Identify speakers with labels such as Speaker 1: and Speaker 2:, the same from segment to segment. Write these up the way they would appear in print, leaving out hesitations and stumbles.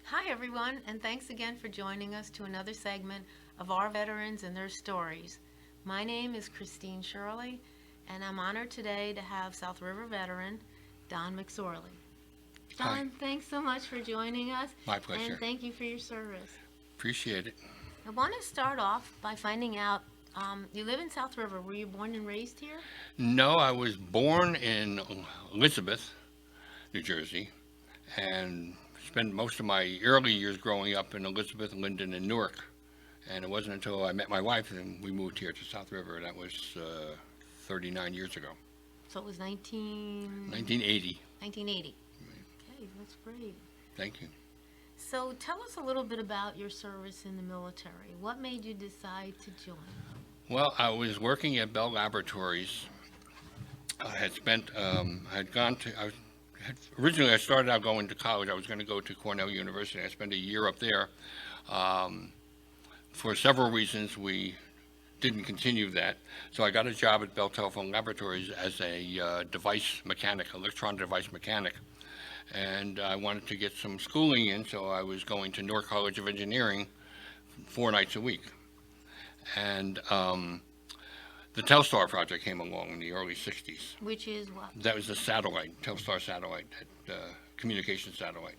Speaker 1: Hi, everyone, and thanks again for joining us to another segment of Our Veterans and Their Stories. My name is Christine Shirley, and I'm honored today to have South River veteran Don McSorley.
Speaker 2: Hi,
Speaker 1: Don, thanks so much for joining us,
Speaker 2: my
Speaker 1: and
Speaker 2: pleasure.
Speaker 1: thank you for your service.
Speaker 2: Appreciate it.
Speaker 1: I want to start off by finding out you live in South River. Were you born and raised here?
Speaker 2: No, I was born in Elizabeth, New Jersey, and spent most of my early years growing up in Elizabeth, Linden, and Newark. And it wasn't until I met my wife and we moved here to South River. That was 39 years ago,
Speaker 1: So it was
Speaker 2: 1980.
Speaker 1: 1980. Okay, that's great.
Speaker 2: Thank you.
Speaker 1: So tell us a little bit about your service in the military. What made you decide to join?
Speaker 2: Well, I was working at Bell Laboratories. I had gone to, originally I started out going to college. I was going to go to Cornell University. I spent a year up there. Um, for several reasons, we didn't continue that. So I got a job at Bell Telephone Laboratories as a device mechanic, electronic device mechanic. And I wanted to get some schooling in, so I was going to Newark College of Engineering 4 nights a week. And the Telstar project came along in the early 60s.
Speaker 1: Which is what?
Speaker 2: That was a satellite, Telstar satellite, communication satellite.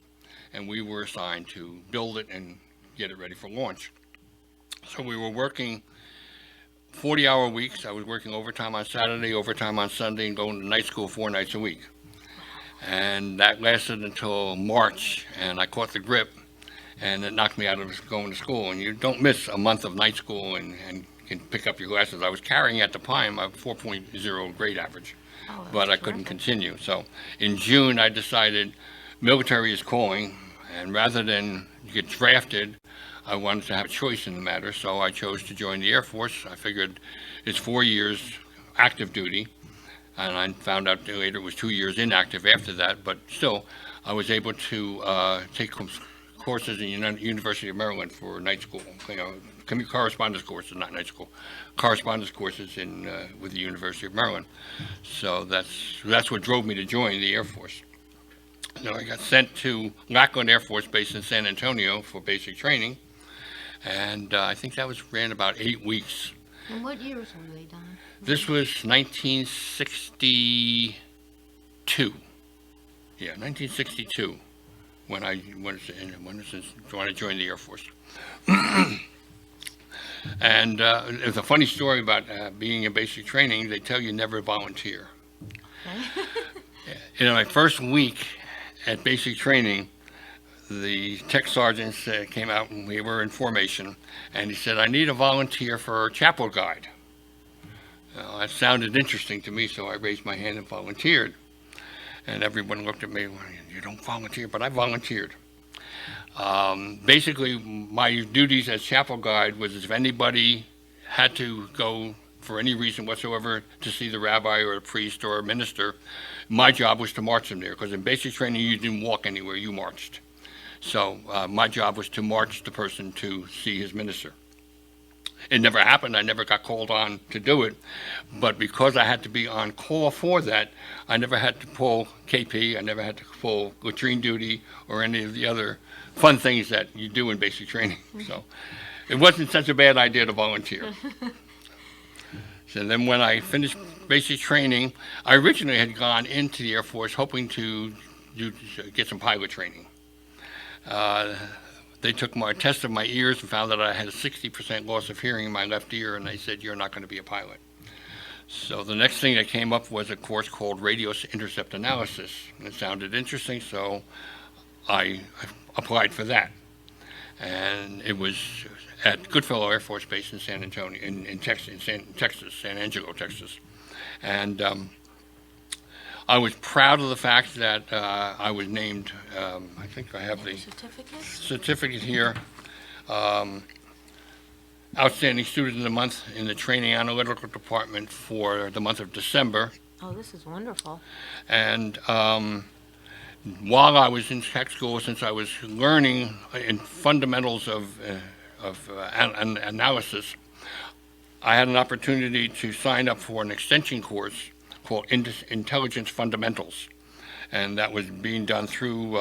Speaker 2: And we were assigned to build it and get it ready for launch. So we were working 40-hour weeks. I was working overtime on Saturday, overtime on Sunday, and going to night school 4 nights a week. And that lasted until March, and I caught the grip, and it knocked me out of going to school. And you don't miss a month of night school and can pick up your classes. I was carrying at the time a 4.0 grade average,
Speaker 1: Oh,
Speaker 2: but I
Speaker 1: that's
Speaker 2: couldn't
Speaker 1: terrific.
Speaker 2: continue. So in June, I decided military is calling, and rather than get drafted, I wanted to have a choice in the matter. So I chose to join the Air Force. I figured it's 4 years active duty, and I found out later it was 2 years inactive after that. But still, I was able to take courses in University of Maryland for night school. Correspondence courses, not night school, correspondence courses in with the University of Maryland. So that's what drove me to join the Air Force. So I got sent to Lackland Air Force Base in San Antonio for basic training, and I think ran about 8 weeks.
Speaker 1: And what years were they done?
Speaker 2: This was 1962. Yeah, 1962 when I joined the Air Force. And there's a funny story about being in basic training. They tell you never volunteer.
Speaker 1: Okay.
Speaker 2: In my first week at basic training, the tech sergeant came out and we were in formation, and he said, "I need a volunteer for chapel guide." That sounded interesting to me, so I raised my hand and volunteered. And everyone looked at me, "Well, you don't volunteer," but I volunteered. Basically, my duties as chapel guide was if anybody had to go for any reason whatsoever to see the rabbi or a priest or a minister, my job was to march them there, because in basic training you didn't walk anywhere, you marched. So my job was to march the person to see his minister. It never happened. I never got called on to do it. But because I had to be on call for that, I never had to pull KP. I never had to pull latrine duty or any of the other fun things that you do in basic training. So it wasn't such a bad idea to volunteer. So then when I finished basic training, I originally had gone into the Air Force hoping to get some pilot training. They took my test of my ears and found that I had a 60% loss of hearing in my left ear, and they said, "You're not going to be a pilot." So the next thing that came up was a course called radio intercept analysis. It sounded interesting, so I applied for that. And it was at Goodfellow Air Force Base in San Antonio, in Texas, San Angelo, Texas. And I was proud of the fact that I was named, I think I have the
Speaker 1: Certificate?
Speaker 2: certificate here, Outstanding Student of the Month in the Training Analytical Department for the month of December.
Speaker 1: Oh, this is wonderful.
Speaker 2: And while I was in tech school, since I was learning in fundamentals of analysis, I had an opportunity to sign up for an extension course called Intelligence Fundamentals, and that was being done through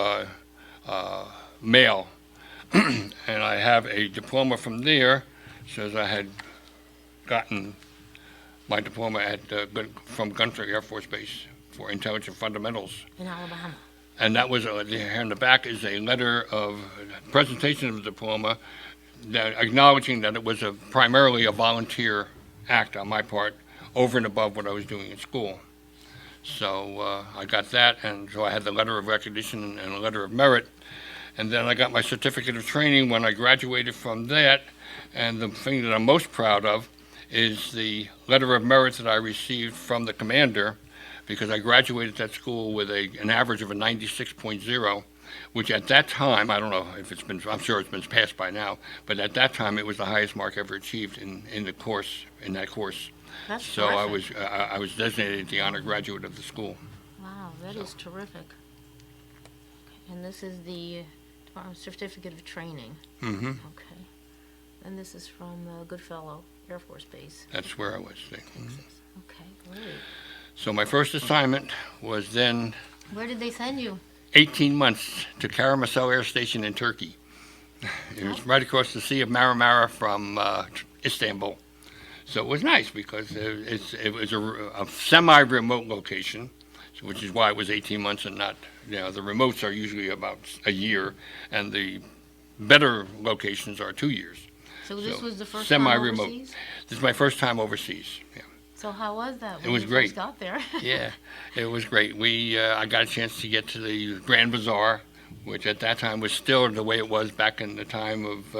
Speaker 2: mail And I have a diploma from there, says I had gotten my diploma from Gunther Air Force Base for Intelligent Fundamentals.
Speaker 1: In Alabama.
Speaker 2: And that was, here in the back is a letter of presentation of the diploma, acknowledging that it was primarily a volunteer act on my part, over and above what I was doing in school. So I got that, and so I had the letter of recognition and a letter of merit. And then I got my certificate of training when I graduated from that. And the thing that I'm most proud of is the letter of merit that I received from the commander, because I graduated that school with an average of a 96.0, which at that time, I don't know if it's been, I'm sure it's been passed by now, but at that time it was the highest mark ever achieved in that course.
Speaker 1: That's
Speaker 2: So
Speaker 1: terrific.
Speaker 2: I was designated the honor graduate of the school.
Speaker 1: Wow, that is terrific. And this is the certificate of training.
Speaker 2: Mm-hmm.
Speaker 1: Okay. And this is from Goodfellow Air Force Base,
Speaker 2: That's where I was.
Speaker 1: Texas. Okay, great.
Speaker 2: So my first assignment was then
Speaker 1: Where did they send you?
Speaker 2: 18 months to Karamsel Air Station in Turkey. It was right across the Sea of Marmara from Istanbul. So it was nice because it was a semi-remote location, which is why it was 18 months and not, the remotes are usually about a year, and the better locations are 2 years.
Speaker 1: So this was the first
Speaker 2: semi-remote.
Speaker 1: time overseas?
Speaker 2: This is my first time overseas. Yeah.
Speaker 1: So how was that when
Speaker 2: was
Speaker 1: you
Speaker 2: great.
Speaker 1: first got there?
Speaker 2: Yeah, it was great. I got a chance to get to the Grand Bazaar, which at that time was still the way it was back in the time of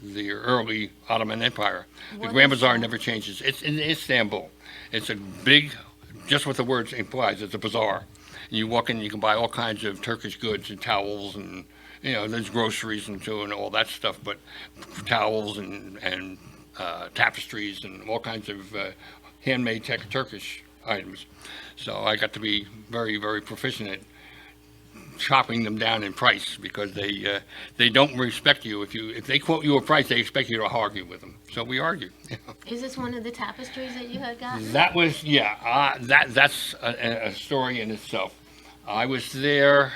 Speaker 2: the early Ottoman Empire. The
Speaker 1: What
Speaker 2: Grand
Speaker 1: is
Speaker 2: Bazaar
Speaker 1: that?
Speaker 2: never changes. It's in Istanbul. It's a big, just what the word implies, it's a bazaar. And you walk in, you can buy all kinds of Turkish goods and towels and, there's groceries and all that stuff, but towels and tapestries and all kinds of handmade Turkish items. So I got to be very, very proficient at chopping them down in price, because they don't respect you. If they quote you a price, they expect you to argue with them. So we argued.
Speaker 1: Is this one of the tapestries that you had gotten?
Speaker 2: That was, that's a story in itself. I was there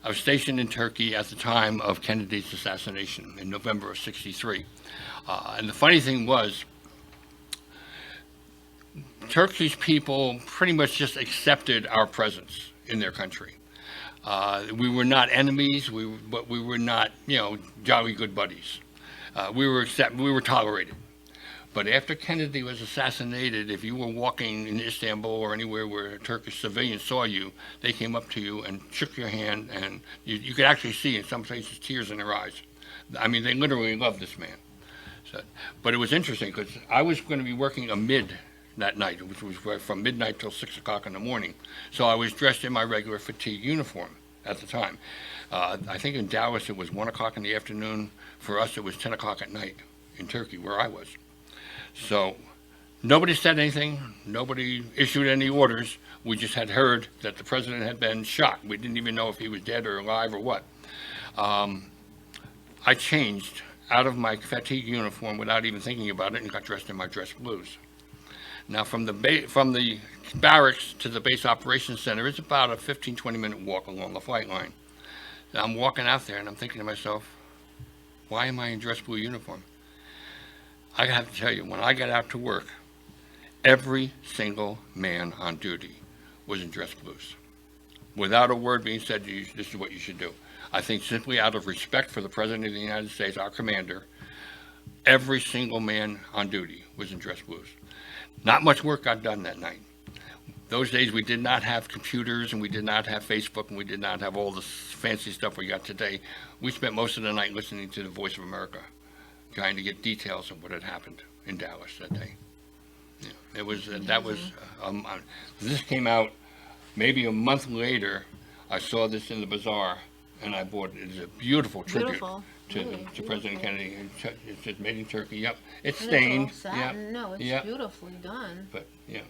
Speaker 2: I was stationed in Turkey at the time of Kennedy's assassination in November of '63. And the funny thing was, Turkish people pretty much just accepted our presence in their country. We were not enemies, but we were not, jolly good buddies. We were tolerated. But after Kennedy was assassinated, if you were walking in Istanbul or anywhere where Turkish civilians saw you, they came up to you and shook your hand, and you could actually see in some places tears in their eyes. I mean, they literally loved this man. But it was interesting because I was going to be working amid that night, which was from midnight till 6 o'clock in the morning. So I was dressed in my regular fatigue uniform at the time. I think in Dallas it was 1 o'clock in the afternoon. For us, it was 10 o'clock at night in Turkey, where I was. So nobody said anything. Nobody issued any orders. We just had heard that the president had been shot. We didn't even know if he was dead or alive or what. I changed out of my fatigue uniform without even thinking about it and got dressed in my dress blues. Now, from the barracks to the base operations center is about a 15-20 minute walk along the flight line. Now, I'm walking out there and I'm thinking to myself, why am I in dress blue uniform? I have to tell you, when I got out to work, every single man on duty was in dress blues. Without a word being said, this is what you should do. I think simply out of respect for the President of the United States, our commander, every single man on duty was in dress blues. Not much work got done that night. Those days we did not have computers, and we did not have Facebook, and we did not have all this fancy stuff we got today. We spent most of the night listening to the Voice of America, trying to get details of what had happened in Dallas that day. Yeah, this came out maybe a month later. I saw this in the bazaar, and I bought it. It's a beautiful tribute
Speaker 1: Beautiful.
Speaker 2: to
Speaker 1: Really
Speaker 2: President
Speaker 1: beautiful.
Speaker 2: Kennedy. It says made in Turkey. Yep, it's
Speaker 1: And
Speaker 2: stained.
Speaker 1: It's all
Speaker 2: Yep,
Speaker 1: satin. No, it's
Speaker 2: Yep.
Speaker 1: beautifully done.
Speaker 2: but yeah.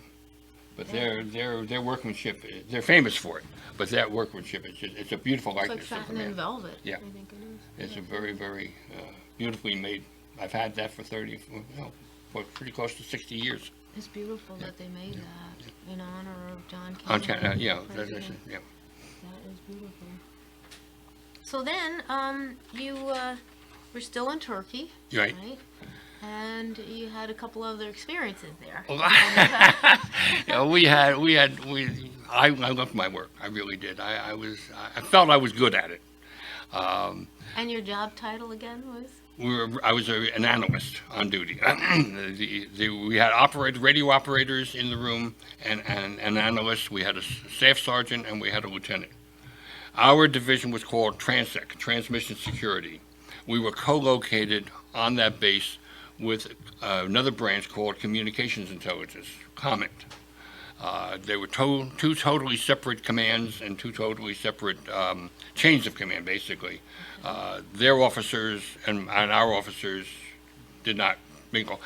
Speaker 2: But
Speaker 1: Yeah.
Speaker 2: their workmanship, they're famous for it. But that workmanship, it's a beautiful
Speaker 1: It's like
Speaker 2: likeness of the
Speaker 1: satin and
Speaker 2: man.
Speaker 1: velvet.
Speaker 2: Yeah.
Speaker 1: I think it is.
Speaker 2: It's a very, very beautifully made. I've had that for for pretty close to 60 years.
Speaker 1: It's beautiful that they made that in honor of John
Speaker 2: On
Speaker 1: Kennedy.
Speaker 2: That is
Speaker 1: President.
Speaker 2: yeah.
Speaker 1: That is beautiful. So then, you were still in Turkey,
Speaker 2: Right.
Speaker 1: right? And you had a couple other experiences there.
Speaker 2: Yeah, I loved my work. I really did. I felt I was good at it. Um,
Speaker 1: And your job title again was?
Speaker 2: I was an analyst on duty. We had radio operators in the room, and an analyst. We had a staff sergeant, and we had a lieutenant. Our division was called Transec, Transmission Security. We were co-located on that base with another branch called Communications Intelligence, COMINT. They were two totally separate commands and two totally separate chains of command, basically. Their officers and our officers did not mingle.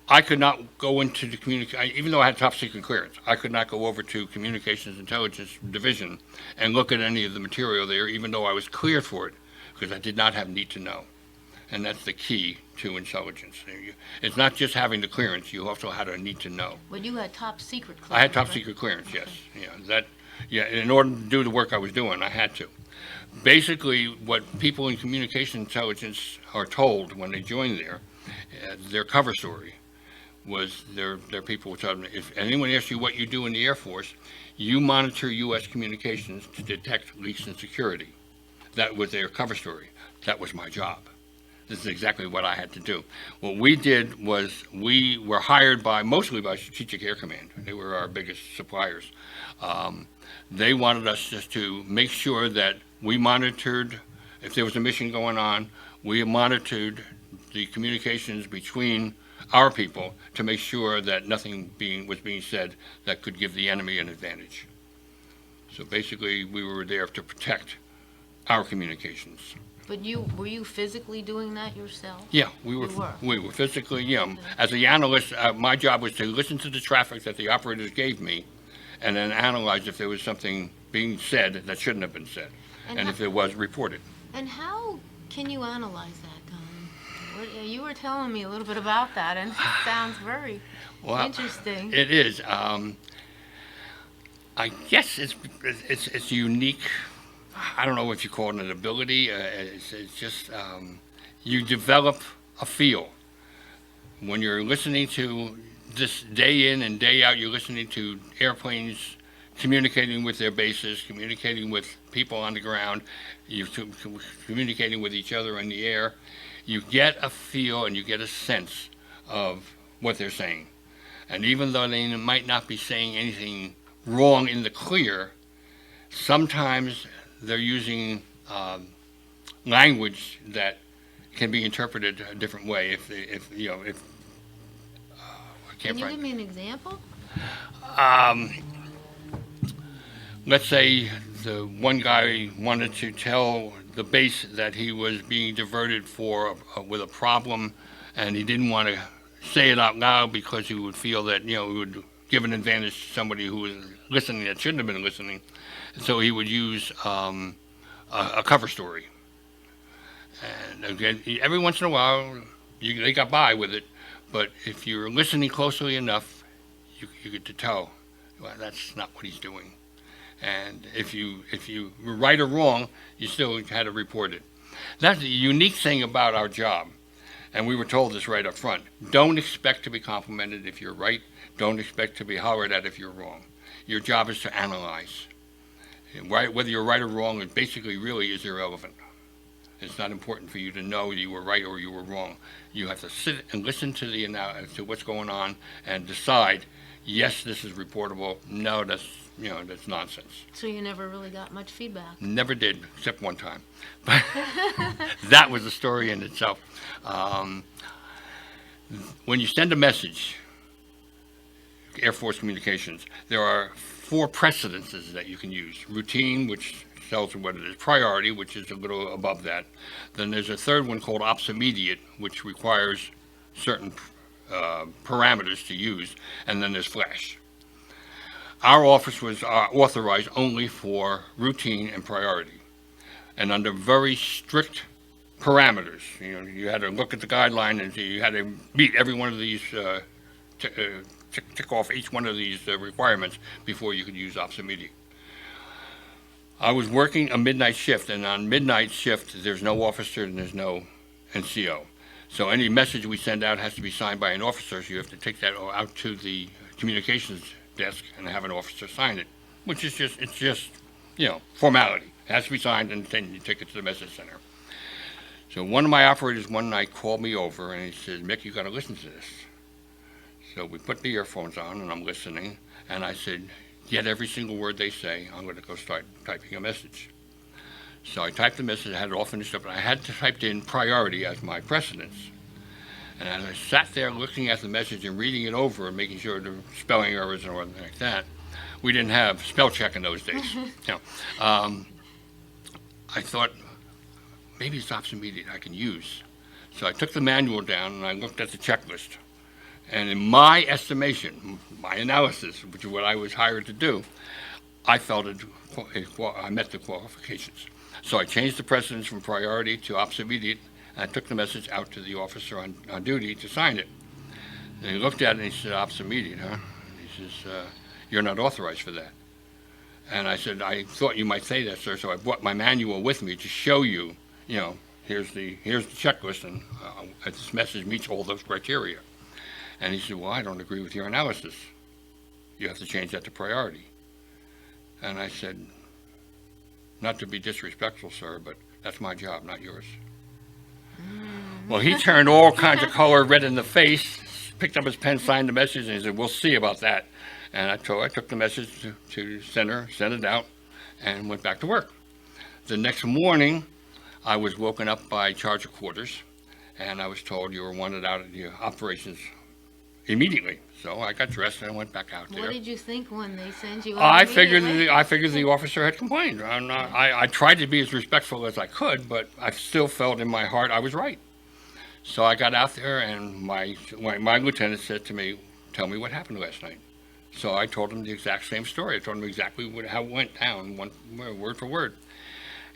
Speaker 2: I could not go into the even though I had top secret clearance, I could not go over to Communications Intelligence Division and look at any of the material there, even though I was cleared for it, because I did not have need to know. And that's the key to intelligence. It's not just having the clearance, you also had a need to know.
Speaker 1: But you had top secret clearance.
Speaker 2: I had top
Speaker 1: right?
Speaker 2: secret clearance, yes.
Speaker 1: Okay.
Speaker 2: In order to do the work I was doing, I had to. Basically, what people in communication intelligence are told when they join there, their cover story was their people were telling me, if anyone asks you what you do in the Air Force, you monitor U.S. communications to detect leaks in security. That was their cover story. That was my job. This is exactly what I had to do. What we did was we were hired mostly by Strategic Air Command. They were our biggest suppliers. They wanted us just to make sure that we monitored, if there was a mission going on, we monitored the communications between our people to make sure that nothing was being said that could give the enemy an advantage. So basically, we were there to protect our communications.
Speaker 1: But were you physically doing that yourself?
Speaker 2: Yeah, we were.
Speaker 1: You were.
Speaker 2: We were physically. As the analyst, my job was to listen to the traffic that the operators gave me, and then analyze if there was something being said that shouldn't have been said, and if it was, report it.
Speaker 1: And how can you analyze that, Tom? You were telling me a little bit about that, and it sounds very interesting.
Speaker 2: It is. I guess it's unique. I don't know if you call it an ability. It's just you develop a feel when you're listening to this day in and day out. You're listening to airplanes communicating with their bases, communicating with people on the ground, communicating with each other in the air. You get a feel and you get a sense of what they're saying. And even though they might not be saying anything wrong in the clear, sometimes they're using language that can be interpreted a different way.
Speaker 1: Can you give me an example?
Speaker 2: Let's say the one guy wanted to tell the base that he was being diverted with a problem, and he didn't want to say it out loud because he would feel that it would give an advantage to somebody who was listening that shouldn't have been listening. So he would use a cover story. And again, every once in a while, they got by with it. But if you're listening closely enough, you get to tell, well, that's not what he's doing. And if you were right or wrong, you still had to report it. That's the unique thing about our job. And we were told this right up front. Don't expect to be complimented if you're right. Don't expect to be hollered at if you're wrong. Your job is to analyze. Right, whether you're right or wrong, it basically really is irrelevant. It's not important for you to know you were right or you were wrong. You have to sit and listen to what's going on and decide, yes, this is reportable. No, that's nonsense.
Speaker 1: So you never really got much feedback?
Speaker 2: Never did, except one time. But that was a story in itself. When you send a message, Air Force Communications, there are 4 precedences that you can use. Routine, which tells you what it is. Priority, which is a little above that. Then there's a third one called ops immediate, which requires certain parameters to use. And then there's flash. Our office was authorized only for routine and priority. And under very strict parameters. You had to look at the guideline and you had to meet every one of these tick off each one of these requirements before you could use ops immediate. I was working a midnight shift, and on midnight shift, there's no officer and there's no NCO. So any message we send out has to be signed by an officer, so you have to take that out to the communications desk and have an officer sign it, which is just, formality. It has to be signed, and then you take it to the message center. So one of my operators one night called me over, and he said, Mick, you got to listen to this. So we put the earphones on, and I'm listening, and I said, get every single word they say. I'm going to go start typing a message. So I typed the message, I had it all finished up, and I had typed in priority as my precedence. And as I sat there looking at the message and reading it over and making sure there were spelling errors and everything like that, we didn't have spell check in those days. I thought, maybe it's option immediate I can use. So I took the manual down and I looked at the checklist. And in my estimation, my analysis, which is what I was hired to do, I felt I met the qualifications. So I changed the precedence from priority to ops immediate, and I took the message out to the officer on duty to sign it. And he looked at it and he said, ops immediate, huh? He says, you're not authorized for that. And I said, I thought you might say that, sir, so I brought my manual with me to show you, here's the checklist, and this message meets all those criteria. And he said, well, I don't agree with your analysis. You have to change that to priority. And I said, not to be disrespectful, sir, but that's my job, not yours. Well, he turned all kinds of color, red in the face, picked up his pen, signed the message, and he said, we'll see about that. And I took the message to center, sent it out, and went back to work. The next morning, I was woken up by charge of quarters, and I was told you were wanted out of your operations immediately. So I got dressed and I went back out there.
Speaker 1: What did you think when they sent you?
Speaker 2: I figured the officer had complained. I tried to be as respectful as I could, but I still felt in my heart I was right. So I got out there, and my lieutenant said to me, "Tell me what happened last night." So I told him the exact same story. I told him exactly how it went down, word for word.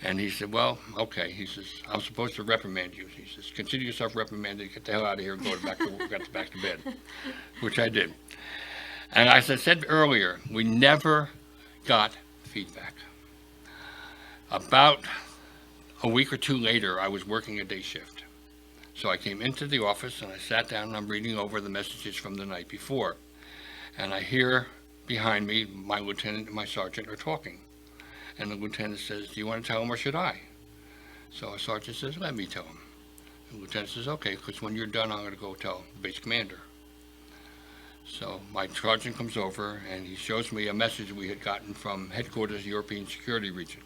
Speaker 2: And he said, well, okay. He says, I'm supposed to reprimand you. He says, consider yourself reprimanded, get the hell out of here and go back to bed, which I did. And as I said earlier, we never got feedback. About a week or two later, I was working a day shift. So I came into the office and I sat down and I'm reading over the messages from the night before. And I hear behind me, my lieutenant and my sergeant are talking. And the lieutenant says, do you want to tell him or should I? So a sergeant says, let me tell him. The lieutenant says, okay, because when you're done, I'm going to go tell the base commander. So my sergeant comes over and he shows me a message we had gotten from headquarters European Security Region.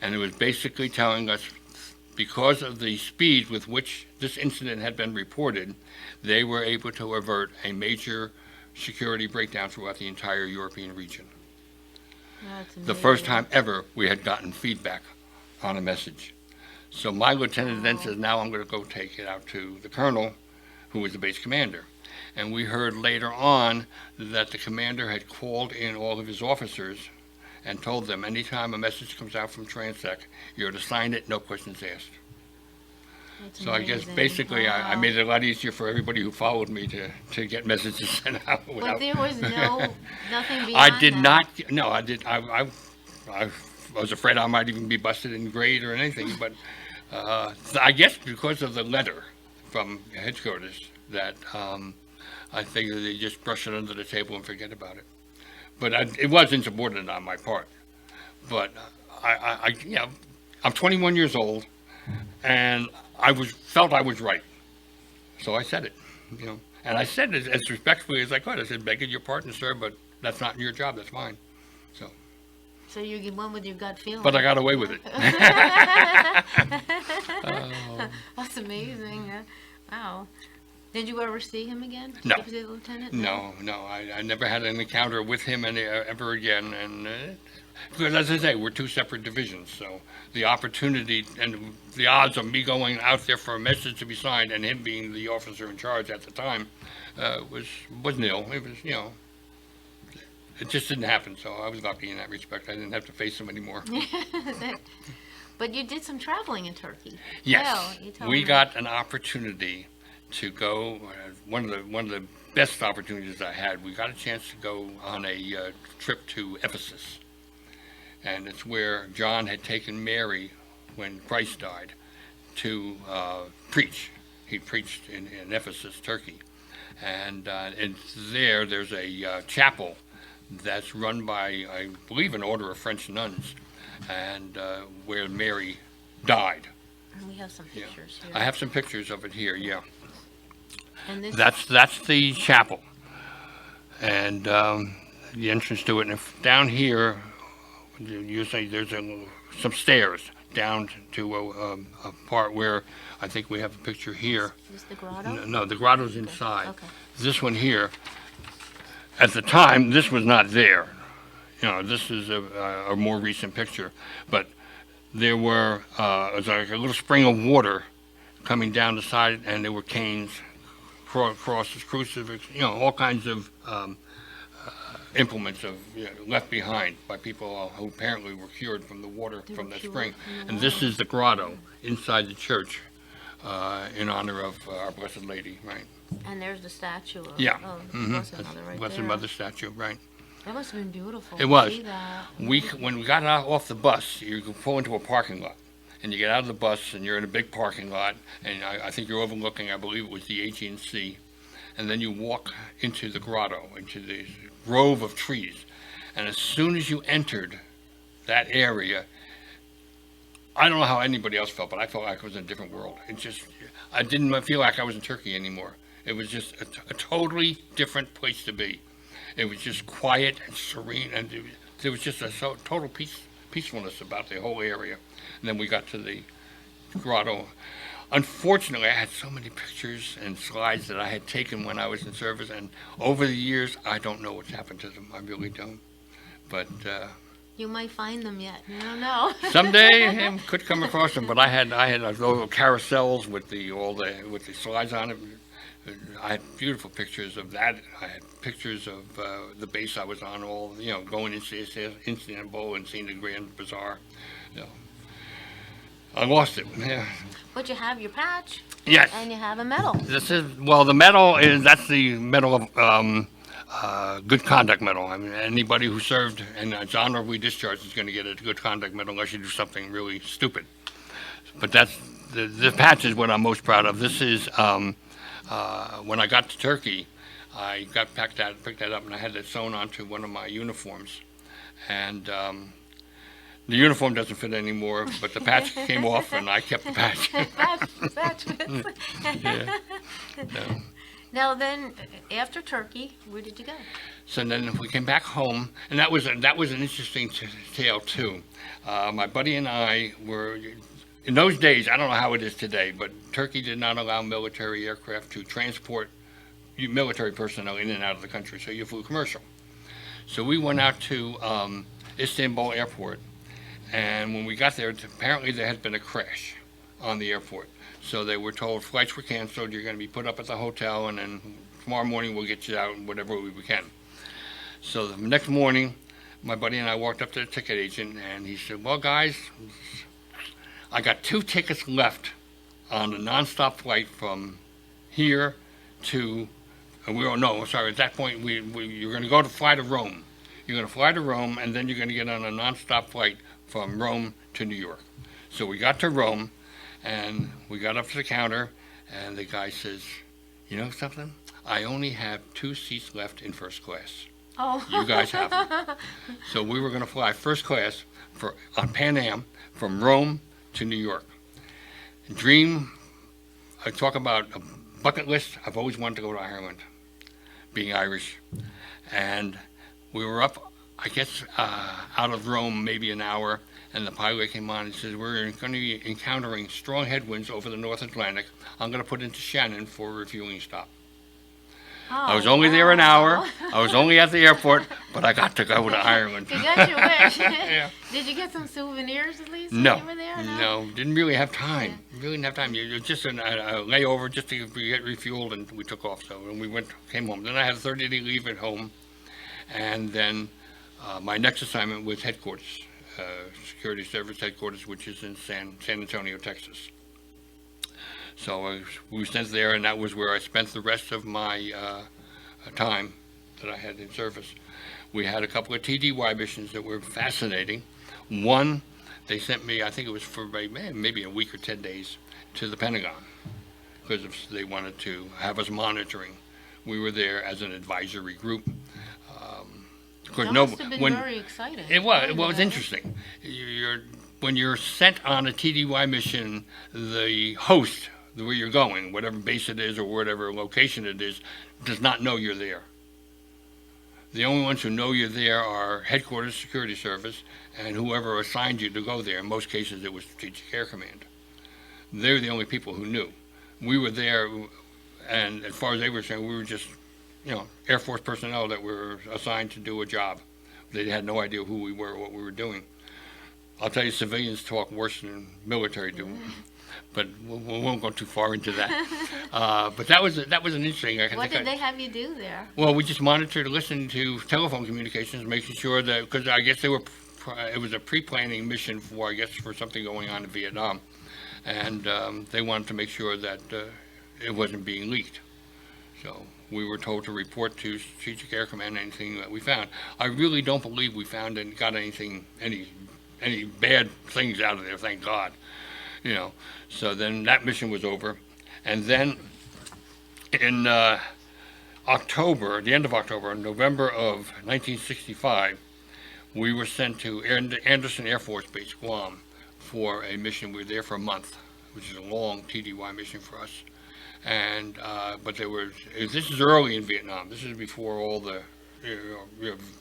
Speaker 2: And it was basically telling us, because of the speed with which this incident had been reported, they were able to avert a major security breakdown throughout the entire European region. The first time ever we had gotten feedback on a message. So my lieutenant then says, now I'm going to go take it out to the colonel, who was the base commander. And we heard later on that the commander had called in all of his officers and told them, anytime a message comes out from Transec, you're to sign it, no questions asked.
Speaker 1: That's
Speaker 2: So I guess
Speaker 1: amazing.
Speaker 2: basically I
Speaker 1: Wow.
Speaker 2: made it a lot easier for everybody who followed me to get messages sent out
Speaker 1: But
Speaker 2: without.
Speaker 1: there was nothing beyond
Speaker 2: I did
Speaker 1: that.
Speaker 2: not, no, I did, I was afraid I might even be busted in grade or anything, but I guess because of the letter from headquarters that I figured they just brush it under the table and forget about it. But it was insubordinate on my part. But I'm 21 years old, and felt I was right. So I said it, and I said it as respectfully as I could. I said, begging your pardon, sir, but that's not your job, that's mine.
Speaker 1: So you went with your gut feeling.
Speaker 2: But I got away with it.
Speaker 1: That's amazing. Wow. Did you ever see him again?
Speaker 2: No.
Speaker 1: The lieutenant?
Speaker 2: No, I never had an encounter with him ever again, and because as I say, we're two separate divisions, so the opportunity and the odds of me going out there for a message to be signed and him being the officer in charge at the time was nil. It was, it just didn't happen, so I was lucky in that respect. I didn't have to face him anymore.
Speaker 1: But you did some traveling in Turkey.
Speaker 2: Yes,
Speaker 1: Well, you told
Speaker 2: we
Speaker 1: me.
Speaker 2: got an opportunity to go. One of the best opportunities I had. We got a chance to go on a trip to Ephesus, and it's where John had taken Mary when Christ died to preach. He preached in Ephesus, Turkey, and there's a chapel that's run by, I believe, an order of French nuns, and where Mary died.
Speaker 1: And we have some
Speaker 2: Yeah.
Speaker 1: pictures here.
Speaker 2: I have some pictures of it here. Yeah,
Speaker 1: And this,
Speaker 2: that's the chapel, and the entrance to it. And if down here, you say there's some stairs down to a part where I think we have a picture here.
Speaker 1: is the grotto?
Speaker 2: No, the grotto's inside.
Speaker 1: Okay.
Speaker 2: This one here, at the time, this was not there. You know, this is a more recent picture, but there were it was like a little spring of water coming down the side, and there were canes, crosses, crucifix, you know, all kinds of implements left behind by people who apparently were cured from the water
Speaker 1: They
Speaker 2: from
Speaker 1: were
Speaker 2: the
Speaker 1: cured
Speaker 2: spring.
Speaker 1: from the
Speaker 2: And this
Speaker 1: water.
Speaker 2: is the grotto inside the church in honor of our Blessed Lady, right?
Speaker 1: And there's the statue of,
Speaker 2: Yeah.
Speaker 1: of
Speaker 2: Mhm.
Speaker 1: Blessed
Speaker 2: That's
Speaker 1: Mother right
Speaker 2: Blessed
Speaker 1: there.
Speaker 2: Mother statue, right?
Speaker 1: That must have been beautiful.
Speaker 2: It
Speaker 1: to
Speaker 2: was.
Speaker 1: see that.
Speaker 2: When we got off the bus, you could pull into a parking lot, and you get out of the bus, and you're in a big parking lot, and I think you're overlooking, I believe it was the AG&C, and then you walk into the grotto, into the grove of trees, and as soon as you entered that area, I don't know how anybody else felt, but I felt like I was in a different world. I didn't feel like I was in Turkey anymore. It was just a totally different place to be. It was just quiet and serene, and there was just a total peacefulness about the whole area. And then we got to the grotto. Unfortunately, I had so many pictures and slides that I had taken when I was in service, and over the years, I don't know what's happened to them. I really don't. But
Speaker 1: You might find them yet. You don't know.
Speaker 2: someday I could come across them. But I had those little carousels with the slides on it. I had beautiful pictures of that. I had pictures of the base I was on, going into Istanbul and seeing the Grand Bazaar. I lost it. Yeah.
Speaker 1: But you have your patch
Speaker 2: Yes.
Speaker 1: and you have a medal.
Speaker 2: The medal that's the medal of good conduct medal. I mean, anybody who served and is honorably discharged is going to get a good conduct medal unless you do something really stupid. But that's the patch is what I'm most proud of. This is when I got to Turkey, I picked that up, and I had that sewn onto one of my uniforms. And the uniform doesn't fit anymore, but the patch came off, and I kept the patch.
Speaker 1: Patch fits.
Speaker 2: Yeah. No.
Speaker 1: Now then, after Turkey, where did you go?
Speaker 2: So then we came back home, and that was an interesting tale too. My buddy and I were, in those days, I don't know how it is today, but Turkey did not allow military aircraft to transport military personnel in and out of the country, so you flew commercial. So we went out to Istanbul airport, and when we got there, apparently there had been a crash on the airport. So they were told flights were canceled, you're going to be put up at the hotel, and then tomorrow morning we'll get you out whatever we can. So the next morning, my buddy and I walked up to the ticket agent, and he said, well, guys, I got 2 tickets left on a nonstop flight from here to, and we don't know, sorry, at that point, you're going to fly to Rome. You're going to fly to Rome, and then you're going to get on a nonstop flight from Rome to New York. So we got to Rome, and we got up to the counter, and the guy says, you know something? I only have 2 seats left in first class.
Speaker 1: Oh.
Speaker 2: You guys have them. So we were going to fly first class on Pan Am from Rome to New York. I talk about a bucket list. I've always wanted to go to Ireland, being Irish. And we were up, I guess, out of Rome maybe an hour, and the pilot came on and says, we're going to be encountering strong headwinds over the North Atlantic. I'm going to put into Shannon for a refueling stop. I was only there an hour. I was only at the airport, but I got to go to Ireland.
Speaker 1: You got your wish.
Speaker 2: Yeah.
Speaker 1: Did you get some souvenirs at least
Speaker 2: No,
Speaker 1: when you were there?
Speaker 2: no, didn't really have time. Really didn't have time. It was just a layover just to get refueled, and we took off. So when we came home. Then I had a 30-day leave at home, and then my next assignment was headquarters, Security Service headquarters, which is in San Antonio, Texas. So we were sent there, and that was where I spent the rest of my time that I had in service. We had a couple of TDY missions that were fascinating. One, they sent me, I think it was for maybe a week or 10 days, to the Pentagon because they wanted to have us monitoring. We were there as an advisory group. Because
Speaker 1: That must have been very exciting.
Speaker 2: it was interesting. When you're sent on a TDY mission, the host, where you're going, whatever base it is or whatever location it is, does not know you're there. The only ones who know you're there are Headquarters Security Service and whoever assigned you to go there. In most cases, it was Strategic Air Command. They're the only people who knew. We were there, and as far as they were saying, we were just, Air Force personnel that were assigned to do a job. They had no idea who we were or what we were doing. I'll tell you, civilians talk worse than military do, but we won't go too far into that. But that was an interesting.
Speaker 1: What did they have you do there?
Speaker 2: Well, we just monitored, listened to telephone communications, making sure that, because I guess it was a pre-planning mission for something going on in Vietnam, and they wanted to make sure that it wasn't being leaked. So we were told to report to Strategic Air Command anything that we found. I really don't believe we found and got any bad things out of there, thank God. So then that mission was over. And then in October, the end of October, November of 1965, we were sent to Anderson Air Force Base, Guam, for a mission. We were there for a month, which is a long TDY mission for us. And but this is early in Vietnam. This is before all the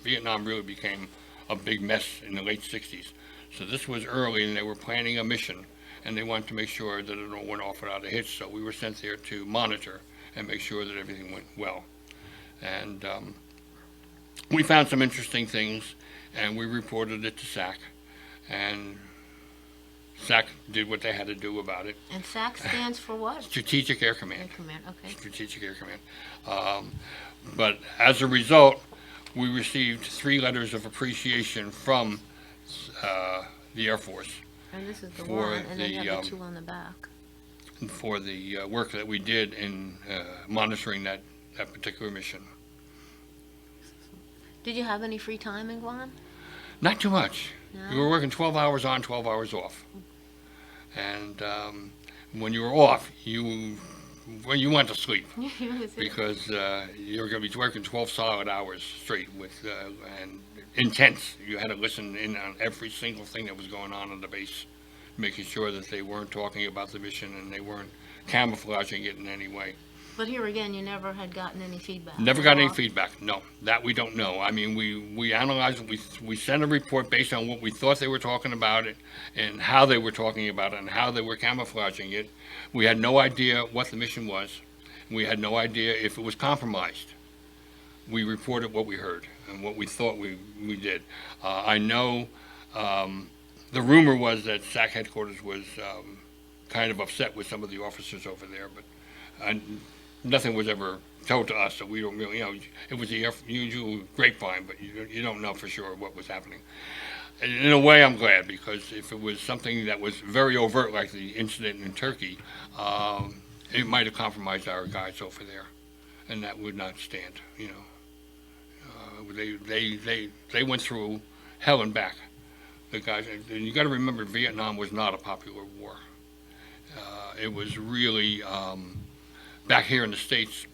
Speaker 2: Vietnam really became a big mess in the late 60s. So this was early, and they were planning a mission, and they wanted to make sure that it all went off without a hitch. So we were sent there to monitor and make sure that everything went well. And we found some interesting things, and we reported it to SAC, and SAC did what they had to do about it.
Speaker 1: And SAC stands for what?
Speaker 2: Strategic Air Command.
Speaker 1: Air Command, okay.
Speaker 2: Strategic Air Command. But as a result, we received 3 letters of appreciation from the Air Force
Speaker 1: And this is the
Speaker 2: for
Speaker 1: one, and then you have
Speaker 2: the,
Speaker 1: the 2 on the back.
Speaker 2: for the work that we did in monitoring that particular mission.
Speaker 1: Did you have any free time in Guam?
Speaker 2: Not too much.
Speaker 1: No?
Speaker 2: We were working 12 hours on, 12 hours off. And when you were off, you went to sleep because you were going to be working 12 solid hours straight and intense. You had to listen in on every single thing that was going on the base, making sure that they weren't talking about the mission and they weren't camouflaging it in any way.
Speaker 1: But here again, you never had gotten any feedback?
Speaker 2: Never got any feedback, no. That we don't know. I mean, we analyzed it, we sent a report based on what we thought they were talking about it and how they were talking about it and how they were camouflaging it. We had no idea what the mission was. We had no idea if it was compromised. We reported what we heard and what we thought we did. I know the rumor was that SAC headquarters was kind of upset with some of the officers over there, but nothing was ever told to us, so we don't really, it was the usual grapevine, but you don't know for sure what was happening. And in a way, I'm glad, because if it was something that was very overt, like the incident in Turkey, it might have compromised our guys over there, and that would not stand. They went through hell and back. The guys, and you got to remember, Vietnam was not a popular war. It was really. Back here in the States,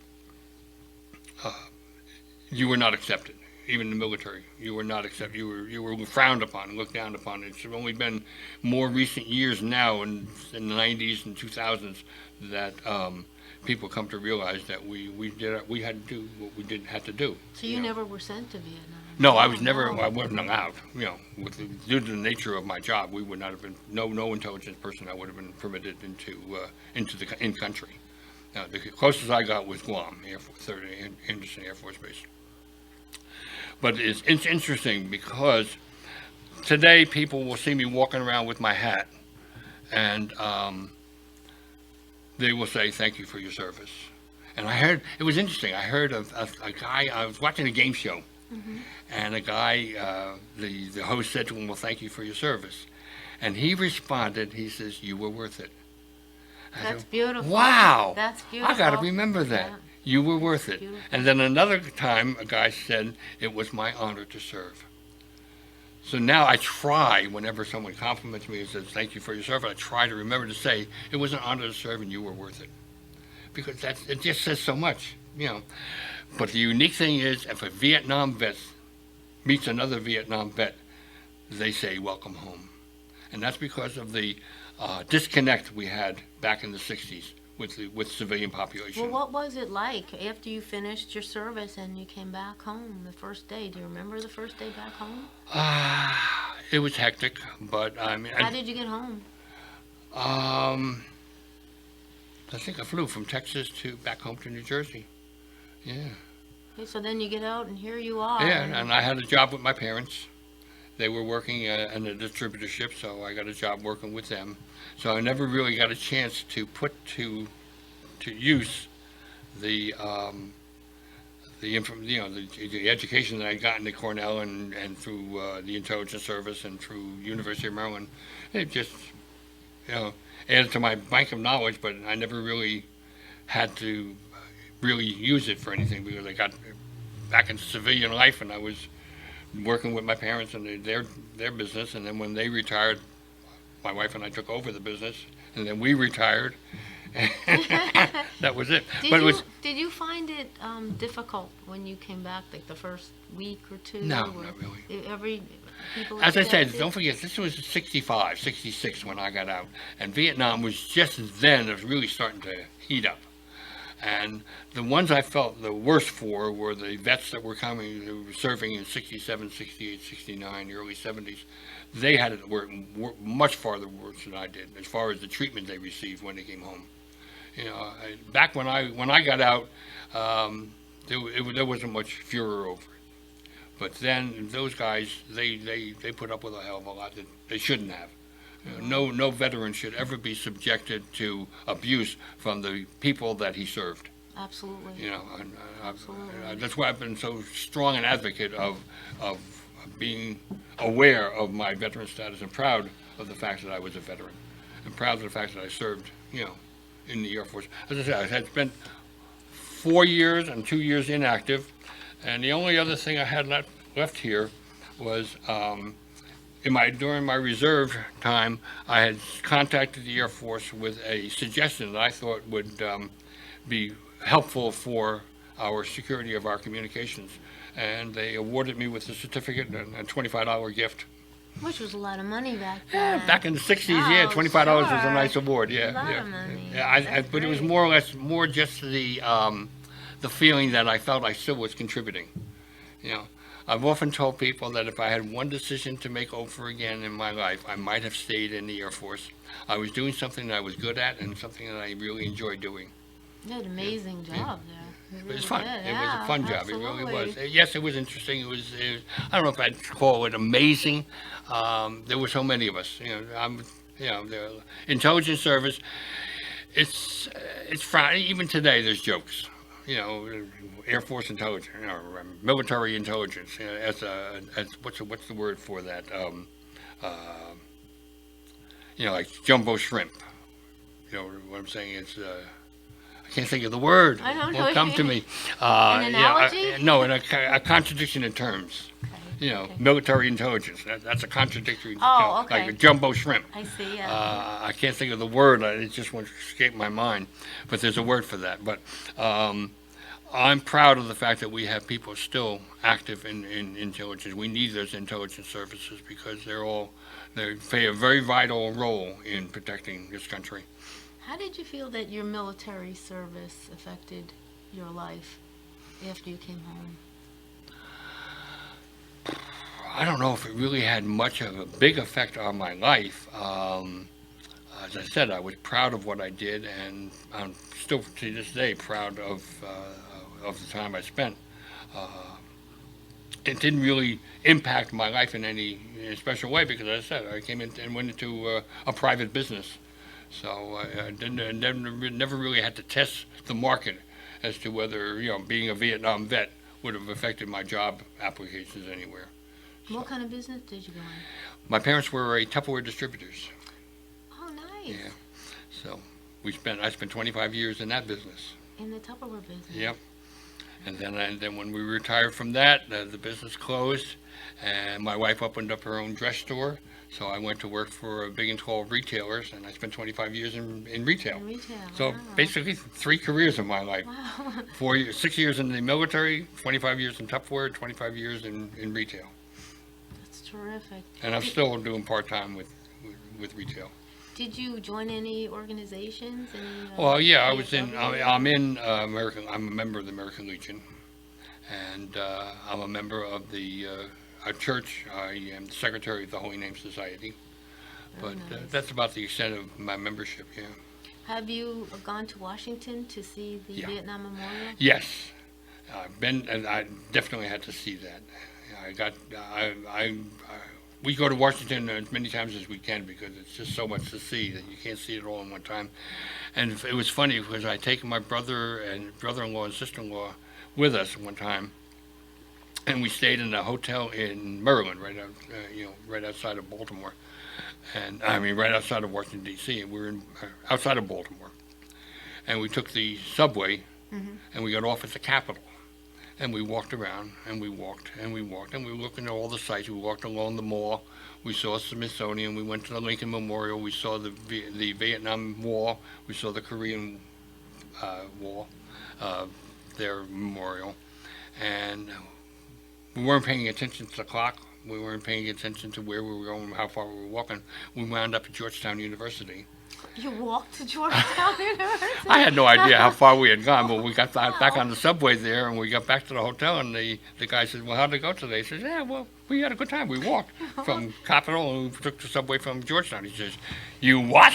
Speaker 2: you were not accepted, even in the military. You were not accepted. You were frowned upon and looked down upon. It's only been more recent years now, in the 90s and 2000s, that people come to realize that we had to do what we had to do.
Speaker 1: So you never were sent to Vietnam?
Speaker 2: No, I wasn't allowed. Due to the nature of my job, we would not have been. No intelligence personnel would have been permitted into the in-country. The closest I got was Guam, Anderson Air Force Base. But it's interesting because today people will see me walking around with my hat, and they will say, "Thank you for your service." And it was interesting. I heard of a guy. I was watching a game show, and a guy, the host said to him, "Well, thank you for your service," and he responded. He says, "You were worth it."
Speaker 1: That's beautiful.
Speaker 2: Wow.
Speaker 1: That's beautiful.
Speaker 2: I got to remember that.
Speaker 1: Yeah.
Speaker 2: You were worth it.
Speaker 1: Beautiful.
Speaker 2: And then another time, a guy said, "It was my honor to serve." So now I try, whenever someone compliments me and says, thank you for your service, I try to remember to say, it was an honor to serve and you were worth it. Because it just says so much, you know. But the unique thing is, if a Vietnam vet meets another Vietnam vet, they say, welcome home. And that's because of the disconnect we had back in the 60s with civilian population.
Speaker 1: Well, what was it like after you finished your service and you came back home the first day? Do you remember the first day back home?
Speaker 2: It was hectic, but I mean...
Speaker 1: How did you get home?
Speaker 2: I think I flew from Texas to back home to New Jersey. Yeah.
Speaker 1: Okay, so then you get out and here you are.
Speaker 2: Yeah, and I had a job with my parents. They were working in a distributorship, so I got a job working with them. So I never really got a chance to put to use the education that I got in Cornell and through the intelligence service and through University of Maryland. It just, added to my bank of knowledge, but I never really had to really use it for anything because I got back into civilian life and I was working with my parents and their business, and then when they retired, my wife and I took over the business, and then we retired. That was it.
Speaker 1: Did you find it difficult when you came back, like the first week or two?
Speaker 2: No, not really.
Speaker 1: People
Speaker 2: As I said,
Speaker 1: accepted?
Speaker 2: don't forget, this was 65, 66 when I got out, and Vietnam was just then, it was really starting to heat up. And the ones I felt the worst for were the vets that were coming, who were serving in 67, 68, 69, the early 70s. They had it much farther worse than I did, as far as the treatment they received when they came home. Back when I got out, there wasn't much furor over it. But then those guys, they put up with a hell of a lot that they shouldn't have. No veteran should ever be subjected to abuse from the people that he served.
Speaker 1: Absolutely. Absolutely.
Speaker 2: That's why I've been so strong an advocate of being aware of my veteran status and proud of the fact that I was a veteran, and proud of the fact that I served, in the Air Force. As I said, I had spent 4 years and 2 years inactive, and the only other thing I had left here was. During my reserve time, I had contacted the Air Force with a suggestion that I thought would be helpful for our security of our communications. And they awarded me with a certificate and a $25 gift.
Speaker 1: Which was a lot of money back then.
Speaker 2: Yeah, back in the 60s, $25 was a nice award.
Speaker 1: A lot of money.
Speaker 2: But it was more or less just the feeling that I felt I still was contributing. I've often told people that if I had one decision to make over again in my life, I might have stayed in the Air Force. I was doing something that I was good at and something that I really enjoyed doing.
Speaker 1: You had an amazing job there.
Speaker 2: It was fun. It was a fun job. It really was.
Speaker 1: Absolutely.
Speaker 2: Yes, it was interesting. It was I don't know if I'd call it amazing. There were so many of us. The intelligence service. It's even today. There's jokes. Air Force intelligence, military intelligence. As what's the word for that? Like jumbo shrimp. What I'm saying is, I can't think of the word.
Speaker 1: I don't know.
Speaker 2: Won't come to me.
Speaker 1: An analogy?
Speaker 2: No, a contradiction in terms.
Speaker 1: Okay.
Speaker 2: Military intelligence. That's a contradictory.
Speaker 1: Oh, okay.
Speaker 2: Like a jumbo shrimp.
Speaker 1: I see.
Speaker 2: I can't think of the word. It just won't escape my mind. But there's a word for that. But I'm proud of the fact that we have people still active in intelligence. We need those intelligence services because they play a very vital role in protecting this country.
Speaker 1: How did you feel that your military service affected your life after you came home?
Speaker 2: I don't know if it really had much of a big effect on my life. As I said, I was proud of what I did, and I'm still to this day proud of the time I spent. It didn't really impact my life in any special way because, as I said, I came in and went into a private business. So I never really had to test the market as to whether, being a Vietnam vet would have affected my job applications anywhere.
Speaker 1: What kind of business did you go in?
Speaker 2: My parents were Tupperware distributors.
Speaker 1: Oh, nice.
Speaker 2: Yeah. So I spent 25 years in that business.
Speaker 1: In the Tupperware business.
Speaker 2: Yep. And then when we retired from that, the business closed, and my wife opened up her own dress store. So I went to work for a big and tall retailers, and I spent 25 years in retail.
Speaker 1: In retail.
Speaker 2: So
Speaker 1: Wow.
Speaker 2: basically, 3 careers of my life.
Speaker 1: Wow.
Speaker 2: 4 years, 6 years in the military, 25 years in Tupperware, 25 years in retail.
Speaker 1: That's terrific.
Speaker 2: And I'm still doing part-time with retail.
Speaker 1: Did you join any organizations? Any,
Speaker 2: Well, yeah, I was
Speaker 1: PFW?
Speaker 2: I'm in I'm a member of the American Legion, and I'm a member of the our church. I am the secretary of the Holy Name Society,
Speaker 1: Very
Speaker 2: but
Speaker 1: nice.
Speaker 2: that's about the extent of my membership, yeah.
Speaker 1: Have you gone to Washington to see the
Speaker 2: Yeah.
Speaker 1: Vietnam Memorial?
Speaker 2: Yes, I've been, and I definitely had to see that. We go to Washington as many times as we can because it's just so much to see that you can't see it all in one time. And it was funny because I'd taken my brother-in-law and sister-in-law with us one time, and we stayed in a hotel in Maryland, right outside of Baltimore, and I mean right outside of Washington D.C. And we were outside of Baltimore, and we took the subway, and we got off at the Capitol. And we walked around, and we walked, and we walked, and we were looking at all the sites. We walked along the mall. We saw Smithsonian. We went to the Lincoln Memorial. We saw the Vietnam Wall. We saw the Korean Wall, their memorial. And we weren't paying attention to the clock. We weren't paying attention to where we were going, how far we were walking. We wound up at Georgetown University.
Speaker 1: You walked to Georgetown University?
Speaker 2: I had no idea how far we had gone, but we got back on the subway there, and we got back to the hotel, and the guy said, well, how'd it go today? He says, yeah, well, we had a good time. We walked from Capitol, and we took the subway from Georgetown. He says, you what?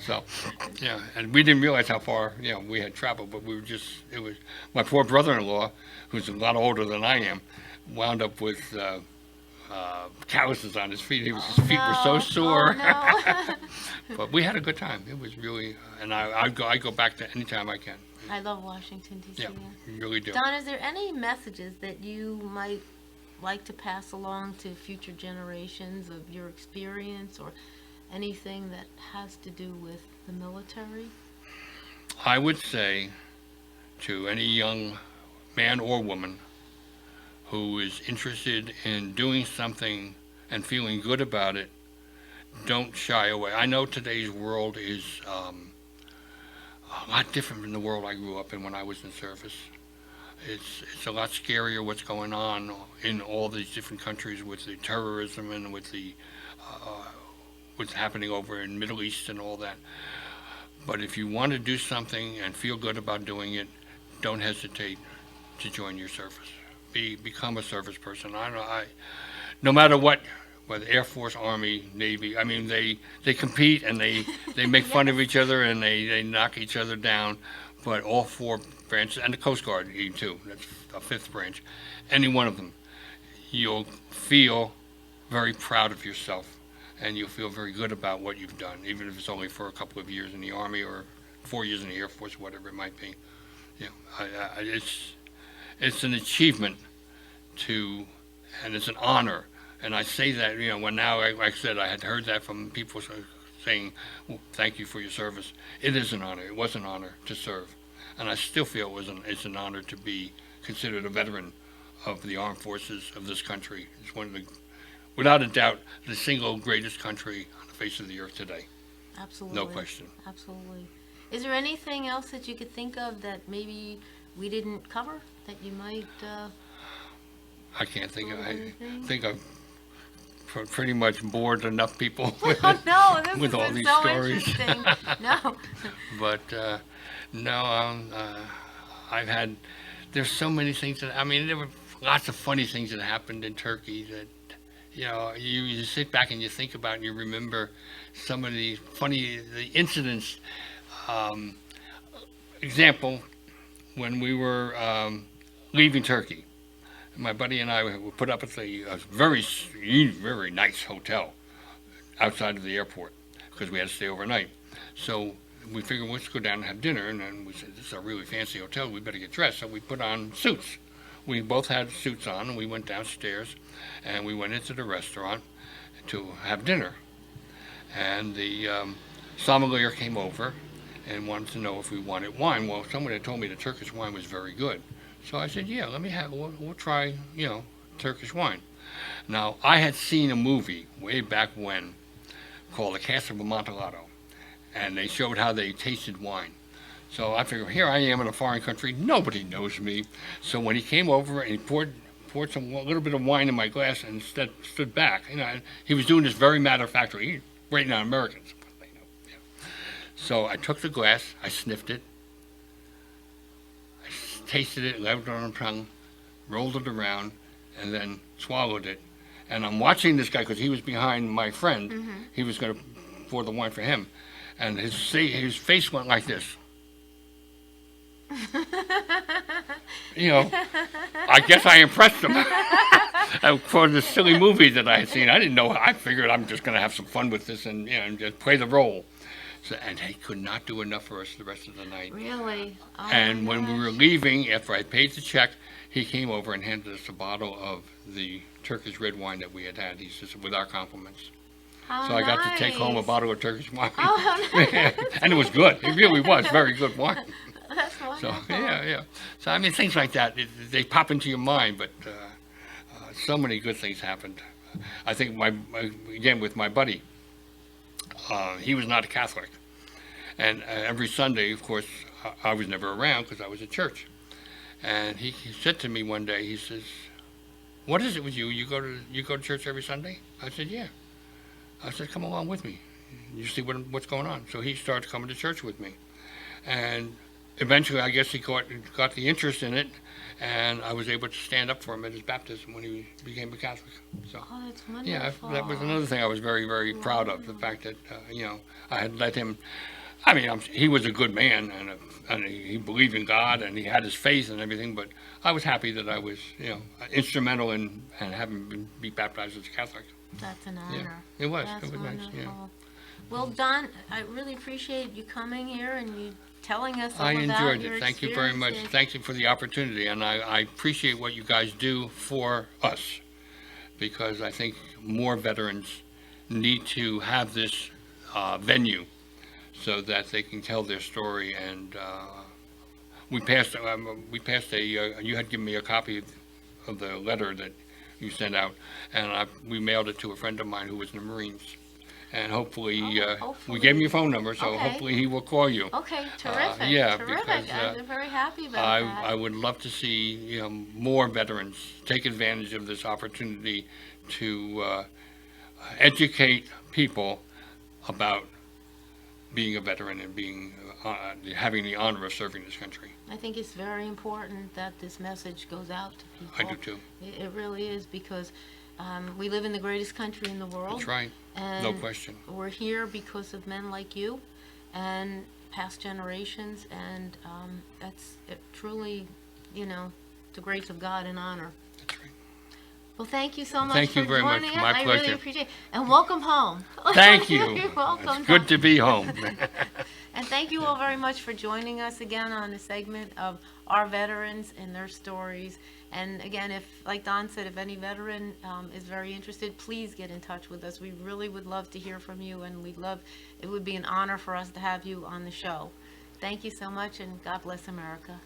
Speaker 2: So, yeah, and we didn't realize how far, we had traveled, but it was, my poor brother-in-law, who's a lot older than I am, wound up with calluses on his feet. His feet were so sore.
Speaker 1: Oh, no.
Speaker 2: But we had a good time. It was really, and I go back to any time I can.
Speaker 1: I love Washington, D.C.
Speaker 2: Yeah, you really do.
Speaker 1: Don, is there any messages that you might like to pass along to future generations of your experience or anything that has to do with the military?
Speaker 2: I would say to any young man or woman who is interested in doing something and feeling good about it, don't shy away. I know today's world is a lot different from the world I grew up in when I was in service. It's a lot scarier what's going on in all these different countries with the terrorism and with the what's happening over in Middle East and all that. But if you want to do something and feel good about doing it, don't hesitate to join your service. Become a service person. No matter what, whether Air Force, Army, Navy, I mean, they compete and they make fun of each other and they knock each other down, but all four branches, and the Coast Guard too, that's a fifth branch, any one of them, you'll feel very proud of yourself and you'll feel very good about what you've done, even if it's only for a couple of years in the Army or 4 years in the Air Force, whatever it might be. It's an achievement and it's an honor. And I say that, when now, like I said, I had heard that from people saying, well, thank you for your service. It is an honor. It was an honor to serve. And I still feel it's an honor to be considered a veteran of the armed forces of this country. It's one of the, without a doubt, the single greatest country on the face of the earth today.
Speaker 1: Absolutely.
Speaker 2: No question.
Speaker 1: Absolutely. Is there anything else that you could think of that maybe we didn't cover that you might...
Speaker 2: I can't think of. I
Speaker 1: anything?
Speaker 2: think I've pretty much bored enough people
Speaker 1: Oh, no, this
Speaker 2: with
Speaker 1: has
Speaker 2: all
Speaker 1: been
Speaker 2: these
Speaker 1: so
Speaker 2: stories.
Speaker 1: interesting. No.
Speaker 2: But no, I've had. There's so many things that there were lots of funny things that happened in Turkey that you sit back and you think about and you remember some of the incidents. Example, when we were leaving Turkey. My buddy and I were put up at a very, very nice hotel outside of the airport because we had to stay overnight. So we figured let's go down and have dinner, and then we said, this is a really fancy hotel, we better get dressed. So we put on suits. We both had suits on, and we went downstairs, and we went into the restaurant to have dinner. And the sommelier came over and wanted to know if we wanted wine. Well, someone had told me the Turkish wine was very good. So I said, yeah, we'll try, Turkish wine. Now, I had seen a movie way back when called The Cask of Amontillado, and they showed how they tasted wine. So I figured, here I am in a foreign country, nobody knows me. So when he came over and he poured a little bit of wine in my glass and stood back, he was doing this very matter of fact, rating on Americans. So I took the glass, I sniffed it, I tasted it, left it on my tongue, rolled it around, and then swallowed it. And I'm watching this guy because he was behind my friend.
Speaker 1: Mm-hmm.
Speaker 2: He was going to pour the wine for him, and his face went like this. I guess I impressed him. For the silly movie that I had seen, I didn't know. I figured I'm just going to have some fun with this and and just play the role. So, and he could not do enough for us the rest of the night.
Speaker 1: Really? Oh,
Speaker 2: And when we were leaving, after I paid the check, he came over and handed us a bottle of the Turkish red wine that we had had. He says, with our compliments.
Speaker 1: How
Speaker 2: So I got to take home a
Speaker 1: nice.
Speaker 2: bottle of Turkish wine.
Speaker 1: Oh, nice.
Speaker 2: And it was good. It really was very good wine.
Speaker 1: That's
Speaker 2: So,
Speaker 1: wonderful.
Speaker 2: yeah. So, I mean, things like that, they pop into your mind, but so many good things happened. I think, again, with my buddy, he was not a Catholic. And every Sunday, of course, I was never around because I was at church. And he said to me one day, he says, "What is it with you? You go to church every Sunday?" I said, "Yeah." I said, "Come along with me. You see what's going on." So he started coming to church with me. And eventually, I guess he got the interest in it, and I was able to stand up for him at his baptism when he became a Catholic. So,
Speaker 1: Oh, that's wonderful.
Speaker 2: yeah, that was another thing I was very, very proud of, the fact that, I had let him. I mean, he was a good man, and he believed in God, and he had his faith and everything, but I was happy that I was, instrumental in having be baptized as a Catholic.
Speaker 1: That's an
Speaker 2: Yeah,
Speaker 1: honor.
Speaker 2: it was.
Speaker 1: That's
Speaker 2: It was nice, yeah.
Speaker 1: wonderful. Well, Don, I really appreciate you coming here and you telling us all
Speaker 2: I
Speaker 1: about
Speaker 2: enjoyed
Speaker 1: your
Speaker 2: it. Thank you very much.
Speaker 1: experiences.
Speaker 2: Thank you for the opportunity, and I appreciate what you guys do for us, because I think more veterans need to have this venue so that they can tell their story. And we passed you had given me a copy of the letter that you sent out, and we mailed it to a friend of mine who was in the Marines. And hopefully, we gave him your phone number, so
Speaker 1: Okay.
Speaker 2: hopefully he will call you.
Speaker 1: Okay, terrific.
Speaker 2: yeah,
Speaker 1: terrific.
Speaker 2: because,
Speaker 1: I'm very happy about that.
Speaker 2: I would love to see more veterans take advantage of this opportunity to educate people about being a veteran and having the honor of serving this country.
Speaker 1: I think it's very important that this message goes out to people.
Speaker 2: I do too.
Speaker 1: It really is, because we live in the greatest country in the world.
Speaker 2: That's right.
Speaker 1: And
Speaker 2: No question.
Speaker 1: we're here because of men like you and past generations, and that's truly, the grace of God and honor.
Speaker 2: That's right.
Speaker 1: Well, thank you so much
Speaker 2: Thank
Speaker 1: for
Speaker 2: you very much.
Speaker 1: joining us.
Speaker 2: My
Speaker 1: I really
Speaker 2: pleasure.
Speaker 1: appreciate it. And welcome home.
Speaker 2: Thank you.
Speaker 1: You're welcome.
Speaker 2: It's good to be home.
Speaker 1: And thank you all very much for joining us again on the segment of our veterans and their stories. And again, if, like Don said, if any veteran is very interested, please get in touch with us. We really would love to hear from you, and it would be an honor for us to have you on the show. Thank you so much, and God bless America.